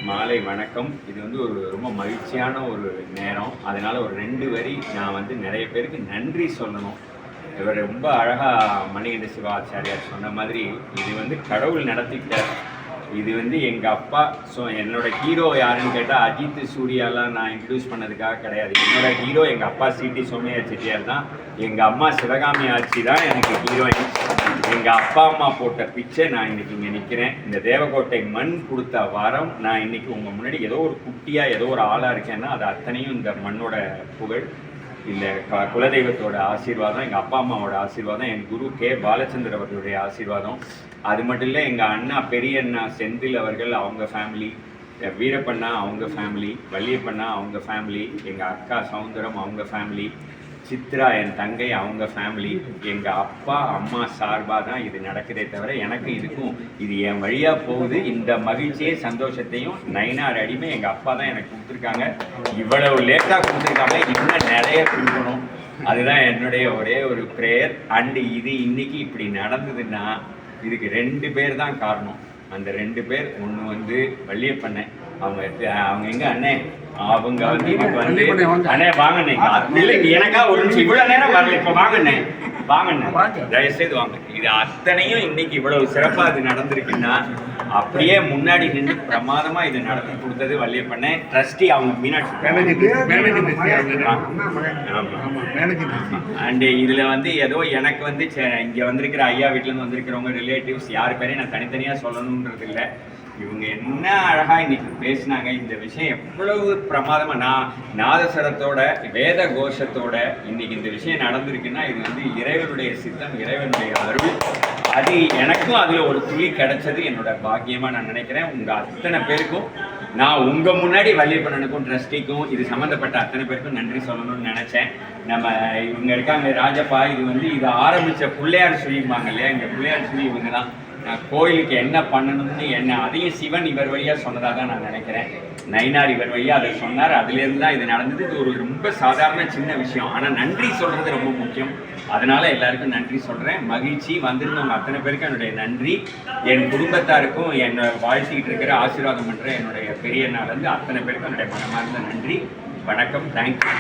மாலை வணக்கம். இது வந்து ஒரு ரொம்ப மகிழ்ச்சியான ஒரு நேரம். அதனால ஒரு 2 வரி நான் வந்து நிறைய பேருக்கு நன்றி சொல்லணும். இவர் ரொம்ப அழகாக மணிகண்ட சிவாச்சாரியார் சொன்ன மாதிரி இது வந்து கடவுள் நடத்திட்டார். இது வந்து எங்கள் அப்பா. ஸோ என்னோட ஹீரோ யாருன்னு கேட்டால் அஜித் சூர்யாலாம் நான் இன்ட்ரடியூஸ் பண்ணதுக்காக கிடையாது. என்னோட ஹீரோ எங்கள் அப்பா சிடி சோமையா செட்டியார் தான். எங்கள் அம்மா சிவகாமி ஆட்சி தான் எனக்கு ஹீரோயின். எங்கள் அப்பா அம்மா போட்ட பிச்சை நான் இன்னைக்கு இங்கே நிற்கிறேன். இந்த தேவக்கோட்டை மண் கொடுத்த வரம். நான் இன்னைக்கு உங்கள் முன்னாடி ஏதோ ஒரு குட்டியாக ஏதோ ஒரு ஆளாக இருக்கேன்னா அது அத்தனையும் இந்த மண்ணோட புகழ், இந்த குலதெய்வத்தோட ஆசீர்வாதம், எங்கள் அப்பா அம்மாவோட ஆசீர்வாதம், என் குரு கே பாலச்சந்தர் அவர்களுடைய ஆசீர்வாதம். அது மட்டும் இல்லை, எங்கள் அண்ணா பெரிய அண்ணா செந்தில் அவர்கள் அவங்க ஃபேமிலி, வீரப்பண்ணா அவங்க ஃபேமிலி, வள்ளியப்பண்ணா அவங்க ஃபேமிலி, எங்கள் அக்கா சவுந்தரம் அவங்க ஃபேமிலி, சித்ரா என் தங்கை அவங்க ஃபேமிலி, எங்கள் அப்பா அம்மா சார்பாக தான் இது நடக்குதே தவிர எனக்கு இதுக்கும் இது என் வழியாக போகுது. இந்த மகிழ்ச்சியை சந்தோஷத்தையும் நைனார் அடிமை எங்கள் அப்பா தான் எனக்கு கொடுத்துருக்காங்க. இவ்வளவு லேட்டாக கொடுத்துருக்காங்க, இன்னும் நிறைய கொடுக்கணும். அதுதான் என்னுடைய ஒரே ஒரு ப்ரேயர். அண்டு இது இன்னைக்கு இப்படி நடந்ததுன்னா இதுக்கு 2 பேர் தான் காரணம். அந்த 2 பேர், ஒன்று வந்து வள்ளியப்பண்ணை, அவங்க எங்க அண்ணே, அவங்க வந்து இதுக்கு வந்து அண்ணே வாங்கண்ணே, இல்லை எனக்கா ஒரு நிமிஷம் இவ்வளோ நேரம் வரல, இப்போ வாங்கண்ணே வாங்கண்ணே தயவுசெய்து வாங்க. இது அத்தனையும் இன்னைக்கு இவ்வளவு சிறப்பாக இது நடந்திருக்குன்னா அப்படியே முன்னாடி நின்று பிரமாதமாக இதை நடத்தி கொடுத்தது வள்ளியப்பண்ணே. ட்ரஸ்டி அவங்க மீனாட்சி. அண்டு இதில் வந்து ஏதோ எனக்கு வந்து இங்கே வந்திருக்கிற ஐயா வீட்டிலேருந்து வந்திருக்கிறவங்க ரிலேட்டிவ்ஸ் யார் பேரையும் நான் தனித்தனியாக சொல்லணுன்றது இல்லை. இவங்க என்ன அழகா இன்னைக்கு பேசினாங்க. இந்த விஷயம் எவ்வளவு பிரமாதமா நாதஸ்வரத்தோட வேத கோஷத்தோட இன்னைக்கு இந்த விஷயம் நடந்திருக்குன்னா இது வந்து இறைவனுடைய சித்தம், இறைவனுடைய அருள். அது எனக்கும் அதுல ஒரு துளி கிடைச்சது என்னோட பாக்கியமா நான் நினைக்கிறேன். உங்க அத்தனை பேருக்கும் நான் உங்க முன்னாடி வள்ளியப்பண்ணனுக்கும் ட்ரஸ்டிக்கும் இது சம்மந்தப்பட்ட அத்தனை பேருக்கும் நன்றி சொல்லணும்னு நினைச்சேன். நம்ம இவங்க இருக்காங்க ராஜப்பா, இது வந்து இதை ஆரம்பிச்ச பிள்ளையார் சொல்லியிருப்பாங்க இல்லையா, இந்த பிள்ளையார் சொல்லி இவங்க தான் நான் கோயிலுக்கு என்ன பண்ணணும்னு அதையும் சிவன் இவர் வழியாக சொன்னதாக தான் நான் நினைக்கிறேன். நைனார் இவர் வழியாக அதை சொன்னார். அதுலேருந்து தான் இது நடந்தது. இது ஒரு ரொம்ப சாதாரண சின்ன விஷயம், ஆனால் நன்றி சொல்கிறது ரொம்ப முக்கியம். அதனால் எல்லாருக்கும் நன்றி சொல்கிறேன். மகிழ்ச்சி. வந்திருந்தவங்க அத்தனை பேருக்கும் என்னுடைய நன்றி. என் குடும்பத்தாருக்கும் என்னை வாழ்த்திக்கிட்டு இருக்கிற ஆசீர்வாதம் பண்ணுற என்னுடைய பெரிய நாள்லேருந்து அத்தனை பேருக்கும் என்னுடைய மனமார்ந்த நன்றி. வணக்கம். தேங்க்யூ.